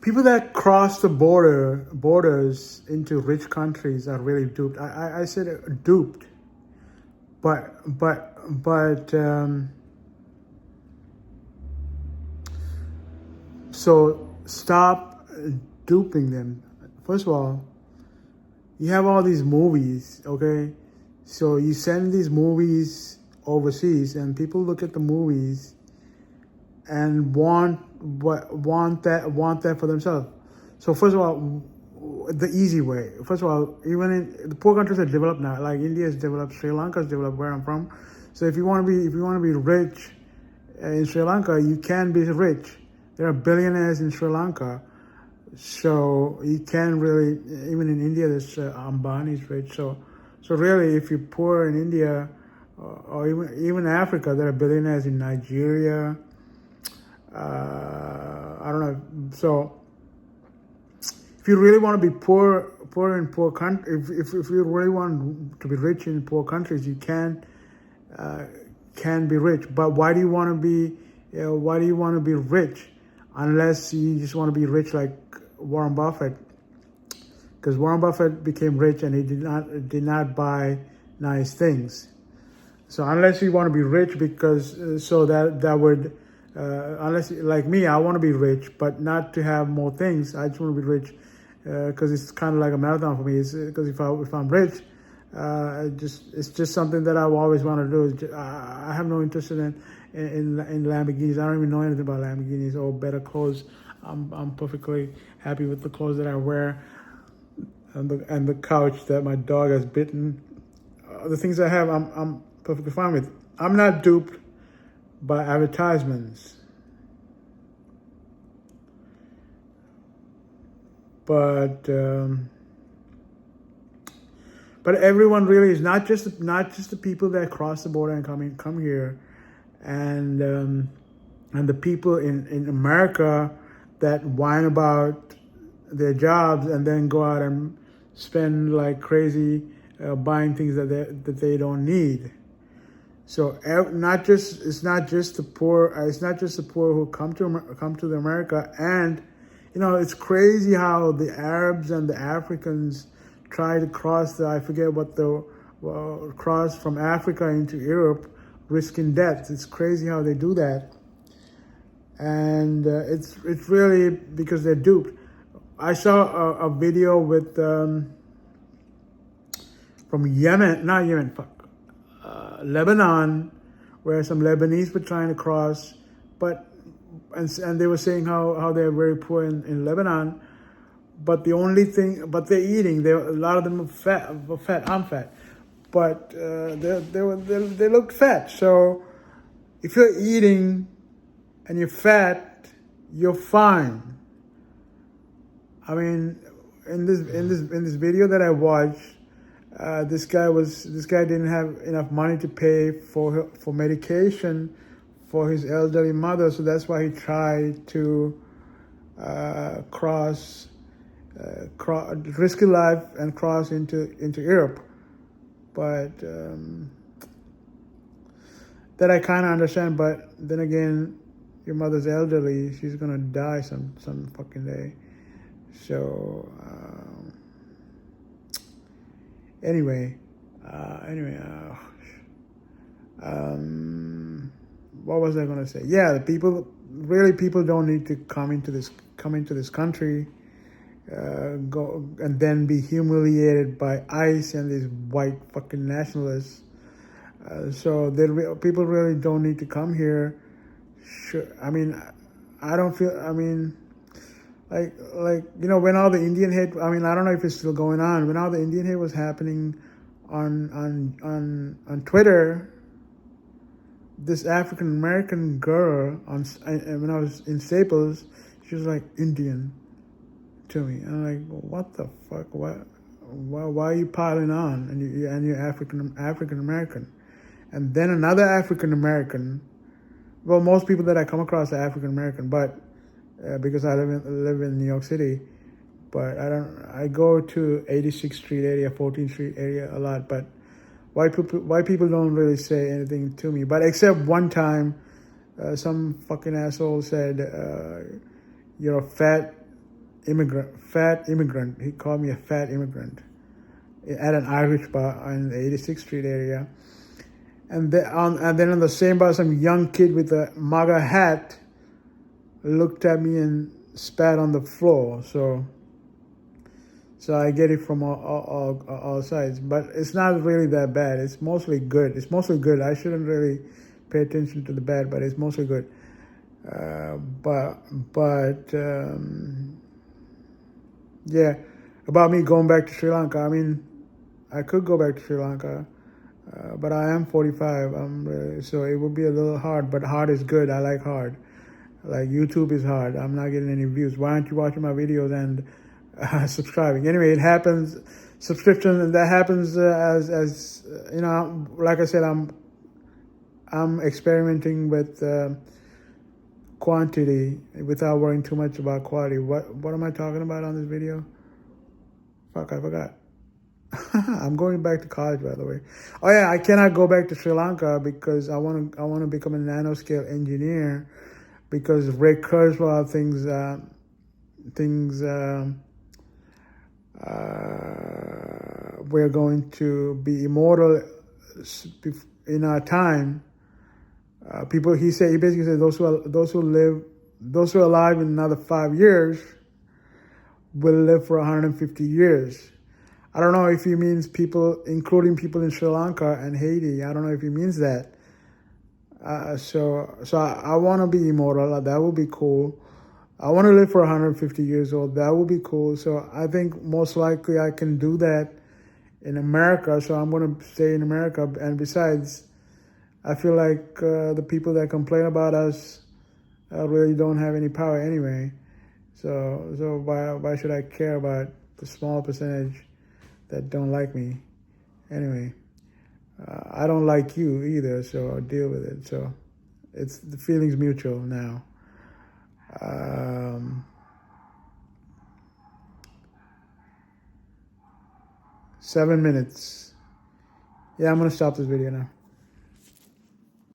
people that cross the borders into rich countries are really duped. I said duped, but so stop duping them. First of all, you have all these movies, okay? So you send these movies overseas, and people look at the movies and want that for themselves. So first of all, the easy way. First of all, even in the poor countries are developed now, like India is developed, Sri Lanka is developed, where I'm from. So if you want to be rich in Sri Lanka, you can be rich. There are billionaires in Sri Lanka. So you can really, even in India, there's Ambani's rich. So really, if you're poor in India, or even Africa, there are billionaires in Nigeria. I don't know. So if you really want to be poor in poor country, if you really want to be rich in poor countries, you can be rich. But why do you want to be? Why do you want to be rich? Unless you just want to be rich like Warren Buffett, because Warren Buffett became rich and he did not buy nice things. So unless you want to be rich, because that would unless like me, I want to be rich, but not to have more things. I just want to be rich because it's kind of like a marathon for me. Because if I'm rich, it's just something that I've always wanted to do. I have no interest in Lamborghinis. I don't even know anything about Lamborghinis or better clothes. I'm perfectly happy with the clothes that I wear and the couch that my dog has bitten. The things I have, I'm perfectly fine with. I'm not duped by advertisements. But everyone really is not just the people that cross the border and come here, and the people in America that whine about their jobs and then go out and spend like crazy buying things that they don't need. So it's not just the poor. It's not just the poor who come to the America, and it's crazy how the Arabs and the Africans try to cross cross from Africa into Europe, risking death. It's crazy how they do that, and it's really because they're duped. I saw a video with from Yemen, not Yemen, Lebanon, where some Lebanese were trying to cross, and they were saying how they're very poor in Lebanon, but they're eating. A lot of them are fat. I'm fat, but they look fat. So if you're eating and you're fat, you're fine. I mean, in this video that I watched, this guy didn't have enough money to pay for medication for his elderly mother, so that's why he tried to risk his life and cross into Europe. But that I kind of understand. But then again, your mother's elderly; she's gonna die some fucking day. So anyway, what was I gonna say? Yeah, the people don't need to come into this country, go and then be humiliated by ICE and these white fucking nationalists. So people really don't need to come here. Sure, I mean, I don't feel. I mean, like when all the Indian hate. I mean, I don't know if it's still going on. When all the Indian hate was happening on Twitter, this African American girl when I was in Staples, she was like Indian to me. And I'm like, what the fuck? Why are you piling on? And you're African American. And then another African American. Well, most people that I come across are African American, but because I live in New York City, but I go to 86th Street area, 14th Street area a lot, but white people don't really say anything to me. But except one time, some fucking asshole said, "You're a fat fat immigrant. He called me a fat immigrant at an Irish bar in the 86th Street area. And then on the same bar, some young kid with a MAGA hat looked at me and spat on the floor. So I get it from all sides. But it's not really that bad. It's mostly good. I shouldn't really pay attention to the bad, but it's mostly good. Yeah, about me going back to Sri Lanka. I mean, I could go back to Sri Lanka, but I am 45. So it would be a little hard, but hard is good. I like hard. Like YouTube is hard. I'm not getting any views. Why aren't you watching my videos and subscribing? Anyway, it happens. Subscription, and that happens as you know. Like I said, I'm experimenting with quantity without worrying too much about quality. What am I talking about on this video? Fuck, I forgot. I'm going back to college, by the way. Oh yeah, I cannot go back to Sri Lanka because I want to become a nanoscale engineer, because Ray Kurzweil thinks we're going to be immortal in our time. He basically said those who are alive in another 5 years will live for 150 years. I don't know if he means people, including people in Sri Lanka and Haiti. I don't know if he means that. So I want to be immortal. That would be cool. I want to live for 150 years old. That would be cool. So I think most likely I can do that in America. So I'm going to stay in America. And besides, I feel like the people that complain about us really don't have any power anyway. So why should I care about the small percentage that don't like me? Anyway, I don't like you either, so I'll deal with it. So the feeling's mutual now. 7 minutes. Yeah, I'm going to stop this video now.